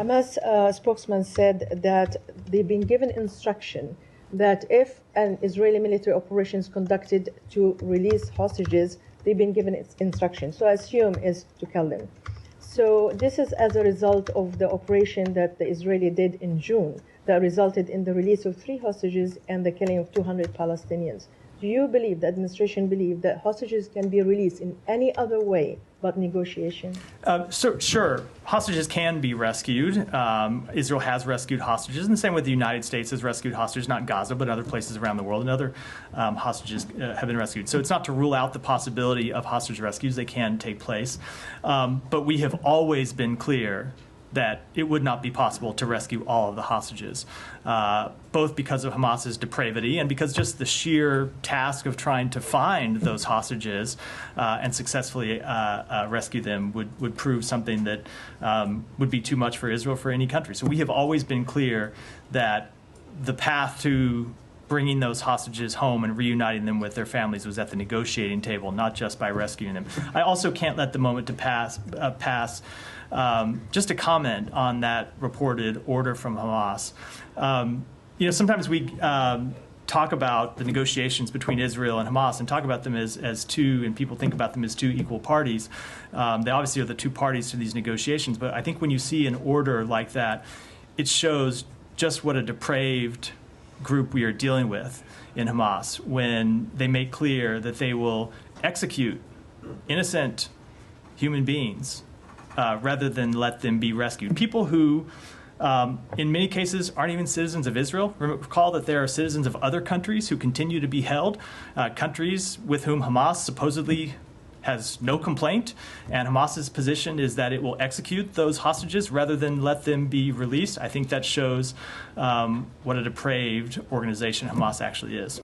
Hamas spokesman said that they've been given instruction that if an Israeli military operation is conducted to release hostages, they've been given instruction. So I assume is to kill them. So this is as a result of the operation that the Israeli did in June that resulted in the release of 3 hostages and the killing of 200 Palestinians. Do you believe, the administration believe, that hostages can be released in any other way but negotiation? Sure, hostages can be rescued. Israel has rescued hostages, and the same with the United States has rescued hostages, not in Gaza, but other places around the world, and other hostages have been rescued. So it's not to rule out the possibility of hostage rescues. They can take place. But we have always been clear that it would not be possible to rescue all of the hostages, both because of Hamas's depravity and because just the sheer task of trying to find those hostages and successfully rescue them would prove something that would be too much for Israel, for any country. So we have always been clear that the path to bringing those hostages home and reuniting them with their families was at the negotiating table, not just by rescuing them. I also can't let the moment to pass just to comment on that reported order from Hamas. Sometimes we talk about the negotiations between Israel and Hamas and talk about them as two, and people think about them as two equal parties. They obviously are the two parties to these negotiations, but I think when you see an order like that, it shows just what a depraved group we are dealing with in Hamas when they make clear that they will execute innocent human beings rather than let them be rescued. People who, in many cases, aren't even citizens of Israel. Recall that there are citizens of other countries who continue to be held, countries with whom Hamas supposedly has no complaint, and Hamas's position is that it will execute those hostages rather than let them be released. I think that shows what a depraved organization Hamas actually is.